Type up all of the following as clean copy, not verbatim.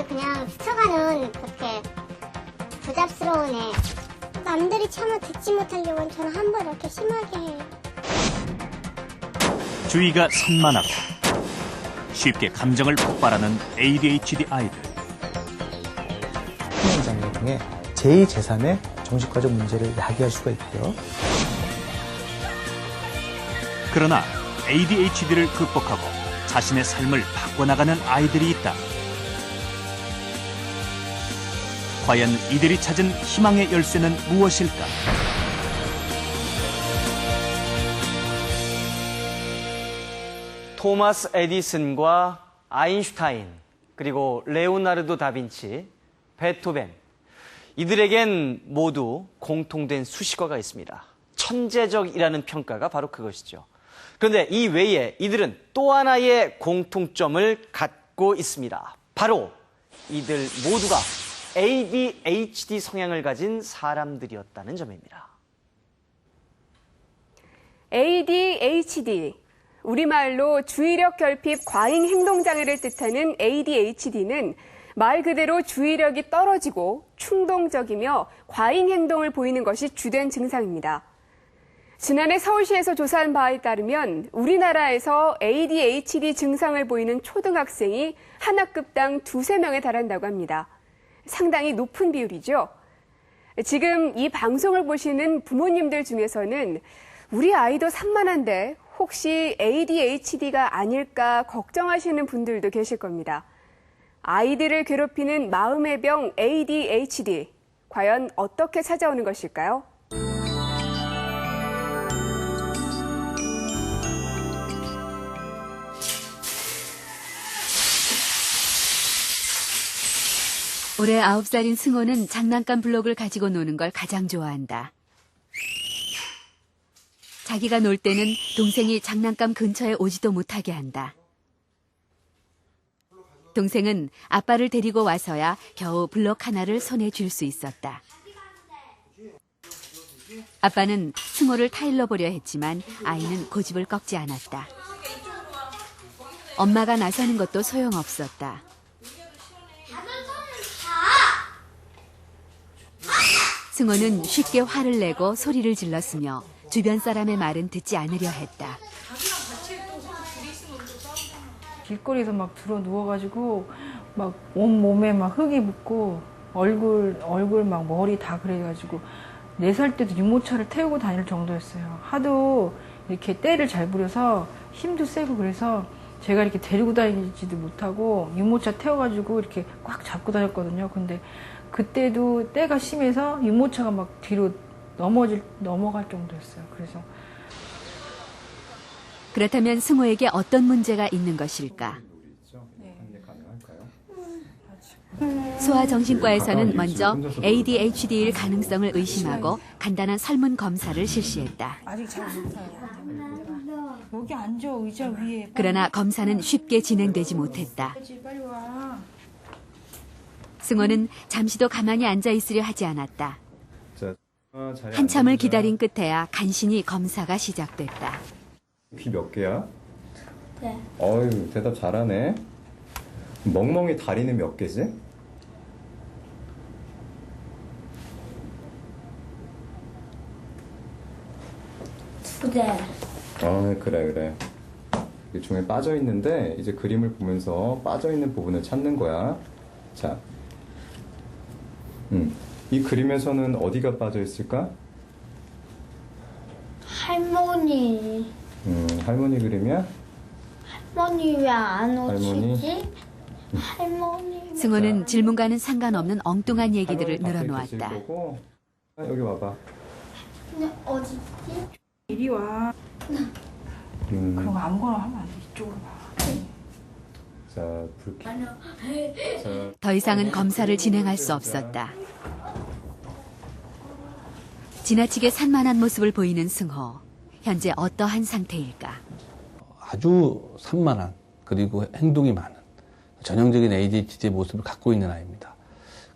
그냥 스쳐가는 그렇게 부잡스러운 애. 남들이 차마 듣지 못할 경우는 저는 한 번 이렇게 심하게 해요. 주의가 산만하고 쉽게 감정을 폭발하는 ADHD 아이들. 장애 등의 제2제3의 정신과적 문제를 야기할 수가 있고요. 그러나 ADHD를 극복하고 자신의 삶을 바꿔나가는 아이들이 있다. 과연 이들이 찾은 희망의 열쇠는 무엇일까? 토마스 에디슨과 아인슈타인, 그리고 레오나르도 다빈치, 베토벤. 이들에겐 모두 공통된 수식어가 있습니다. 천재적이라는 평가가 바로 그것이죠. 그런데 이 외에 이들은 또 하나의 공통점을 갖고 있습니다. 바로 이들 모두가 ADHD 성향을 가진 사람들이었다는 점입니다. ADHD, 우리말로 주의력 결핍 과잉 행동장애를 뜻하는 ADHD는 말 그대로 주의력이 떨어지고 충동적이며 과잉 행동을 보이는 것이 주된 증상입니다. 지난해 서울시에서 조사한 바에 따르면 우리나라에서 ADHD 증상을 보이는 초등학생이 한 학급당 2~3명에 달한다고 합니다. 상당히 높은 비율이죠. 지금 이 방송을 보시는 부모님들 중에서는 우리 아이도 산만한데 혹시 ADHD가 아닐까 걱정하시는 분들도 계실 겁니다. 아이들을 괴롭히는 마음의 병 ADHD, 과연 어떻게 찾아오는 것일까요? 올해 9살인 승호는 장난감 블록을 가지고 노는 걸 가장 좋아한다. 자기가 놀 때는 동생이 장난감 근처에 오지도 못하게 한다. 동생은 아빠를 데리고 와서야 겨우 블록 하나를 손에 쥘 수 있었다. 아빠는 승호를 타일러 보려 했지만 아이는 고집을 꺾지 않았다. 엄마가 나서는 것도 소용없었다. 승호는 쉽게 화를 내고 소리를 질렀으며 주변 사람의 말은 듣지 않으려 했다. 길거리에서 막 들어 누워가지고 막 온몸에 막 흙이 묻고 얼굴 막 머리 다 그래가지고 4살 때도 유모차를 태우고 다닐 정도였어요. 하도 이렇게 때를 잘 부려서 힘도 세고 그래서 제가 이렇게 데리고 다니지도 못하고 유모차 태워가지고 이렇게 꽉 잡고 다녔거든요. 근데 그때도 때가 심해서 유모차가 막 뒤로 넘어갈 정도였어요. 그래서 그렇다면 승호에게 어떤 문제가 있는 것일까? 소아정신과에서는 먼저 ADHD일 가능성을 의심하고 간단한 설문 검사를 실시했다. 아직 잘 못해요. 여기 앉아, 의자 위에. 그러나 검사는 쉽게 진행되지 못했다. 빨리 와. 승호는 잠시도 가만히 앉아 있으려 하지 않았다. 한참을 기다린 끝에야 간신히 검사가 시작됐다. 귀 몇 개야? 네. 어휴, 대답 잘하네. 멍멍이 다리는 몇 개지? 두 개. 그래. 이 종에 빠져 있는데 이제 그림을 보면서 빠져 있는 부분을 찾는 거야. 자, 이 그림에서는 어디가 빠져 있을까? 할머니. 할머니 그림이야? 할머니 왜 안 할머니? 오시지? 할머니. 승호는 질문과는 상관없는 엉뚱한 얘기들을 늘어놓았다. 여기 와봐. 근데 어디지? 이리 와. 그런 거 아무거나 하면 안 돼. 이쪽으로 와. 자, 불 켜. 더 이상은 검사를 진행할 수 없었다. 지나치게 산만한 모습을 보이는 승호. 현재 어떠한 상태일까? 아주 산만한 그리고 행동이 많은 전형적인 ADHD의 모습을 갖고 있는 아이입니다.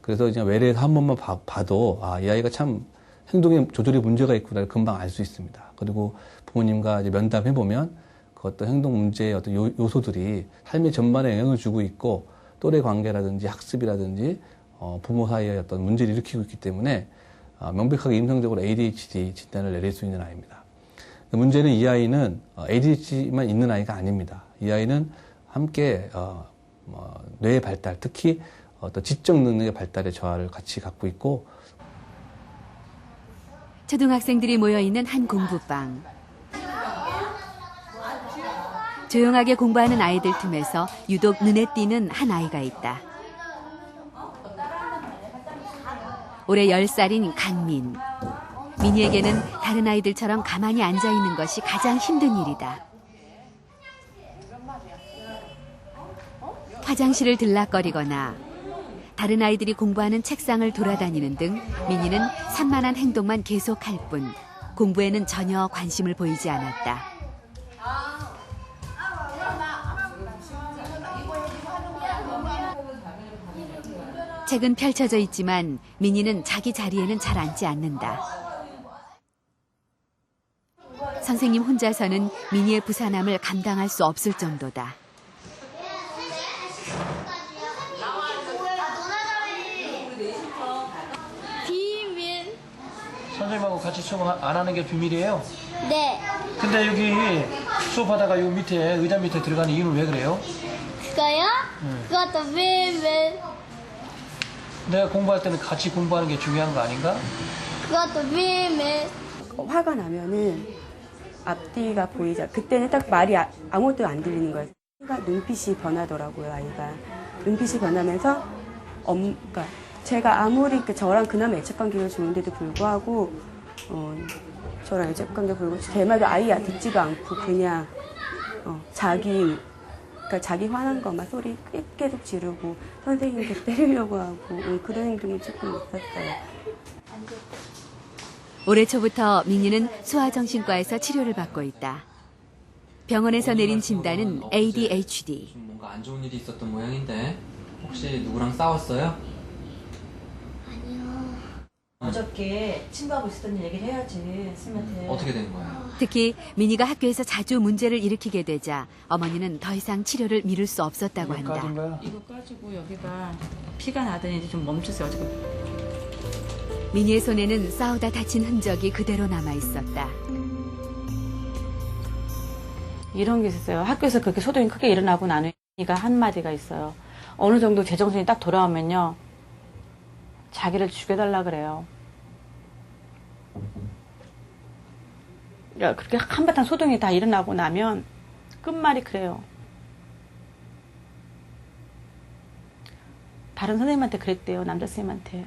그래서 그냥 외래에서 한 번만 봐도 이 아이가 참 행동에 조절에 문제가 있구나 금방 알 수 있습니다. 그리고 부모님과 이제 면담해 보면 그 어떤 행동 문제의 어떤 요소들이 삶의 전반에 영향을 주고 있고 또래 관계라든지 학습이라든지 부모 사이의 어떤 문제를 일으키고 있기 때문에 명백하게 임상적으로 ADHD 진단을 내릴 수 있는 아이입니다. 문제는 이 아이는 ADHD만 있는 아이가 아닙니다. 이 아이는 함께 뇌의 발달, 특히 어떤 지적 능력의 발달의 저하를 같이 갖고 있고 초등학생들이 모여있는 한 공부방. 조용하게 공부하는 아이들 틈에서 유독 눈에 띄는 한 아이가 있다. 올해 10살인 강민. 민희에게는 다른 아이들처럼 가만히 앉아있는 것이 가장 힘든 일이다. 화장실을 들락거리거나 다른 아이들이 공부하는 책상을 돌아다니는 등 민희는 산만한 행동만 계속할 뿐 공부에는 전혀 관심을 보이지 않았다. 책은 펼쳐져 있지만 민희는 자기 자리에는 잘 앉지 않는다. 선생님 혼자서는 민희의 부산함을 감당할 수 없을 정도다. 비밀. 선생님하고 같이 수업 안 하는 게 비밀이에요? 네. 근데 여기 수업하다가 요 밑에 의자 밑에 들어가는 이유는 왜 그래요? 그거요? 그것도 비밀. 내가 공부할 때는 같이 공부하는 게 중요한 거 아닌가? 그것도 비밀. 화가 나면은 앞뒤가 보이자. 그때는 딱 말이 아무것도 안 들리는 거예요. 눈빛이 변하더라고요, 아이가. 눈빛이 변하면서 그러니까 제가 아무리 저랑 그나마 애착관계가 좋은데도 불구하고 저랑 애착관계 불구하고 제 말도 아예 듣지도 않고 그냥 그러니까 자기 화난 것만 소리 계속 지르고 선생님께 때리려고 하고 그런 행동이 조금 있었어요. 올해 초부터 민희는 소아정신과에서 치료를 받고 있다. 병원에서 내린 진단은 ADHD. 뭔가 안 좋은 일이 있었던 모양인데 혹시 누구랑 싸웠어요? 어저께 친구하고 있었던 일 얘기를 해야지, 쌤한테. 어떻게 된 거예요? 특히 민희가 학교에서 자주 문제를 일으키게 되자 어머니는 더 이상 치료를 미룰 수 없었다고 한다. 이거 까지고 여기가 피가 나더니 이제 좀 멈췄어요. 어저께. 민희의 손에는 싸우다 다친 흔적이 그대로 남아 있었다. 이런 게 있었어요. 학교에서 그렇게 소동이 크게 일어나고 나는 이가 한마디가 있어요. 어느 정도 제정신이 딱 돌아오면요. 자기를 죽여달라 그래요. 야, 그렇게 한바탕 소동이 다 일어나고 나면 끝말이 그래요. 다른 선생님한테 그랬대요. 남자 선생님한테.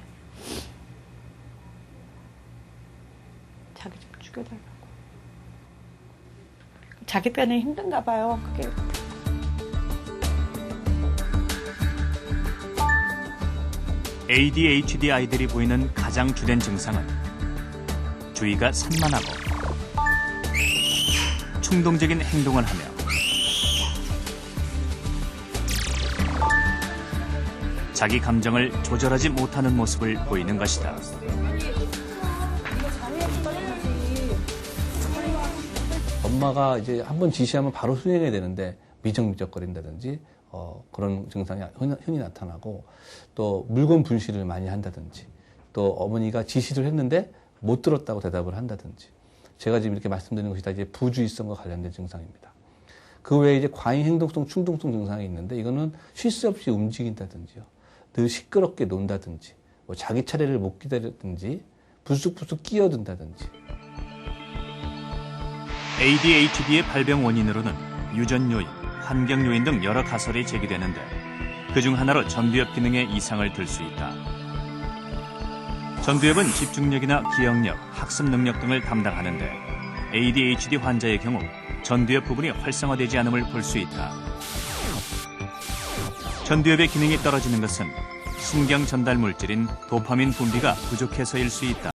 자기 좀 죽여달라고. 자기 때문에 힘든가 봐요. 그게. ADHD 아이들이 보이는 가장 주된 증상은 주의가 산만하고 충동적인 행동을 하며 자기 감정을 조절하지 못하는 모습을 보이는 것이다. 엄마가 이제 한번 지시하면 바로 수행해야 되는데 미적미적거린다든지 그런 증상이 흔히 나타나고 또 물건 분실을 많이 한다든지 또 어머니가 지시를 했는데 못 들었다고 대답을 한다든지 제가 지금 이렇게 말씀드리는 것이 다 이제 부주의성과 관련된 증상입니다. 그 외에 이제 과잉 행동성, 충동성 증상이 있는데 이거는 쉴 새 없이 움직인다든지요. 늘 시끄럽게 논다든지 뭐 자기 차례를 못 기다리든지 불쑥불쑥 끼어든다든지. ADHD의 발병 원인으로는 유전 요인, 환경 요인 등 여러 가설이 제기되는데 그중 하나로 전두엽 기능에 이상을 들 수 있다. 전두엽은 집중력이나 기억력, 학습 능력 등을 담당하는데 ADHD 환자의 경우 전두엽 부분이 활성화되지 않음을 볼 수 있다. 전두엽의 기능이 떨어지는 것은 신경 전달 물질인 도파민 분비가 부족해서일 수 있다.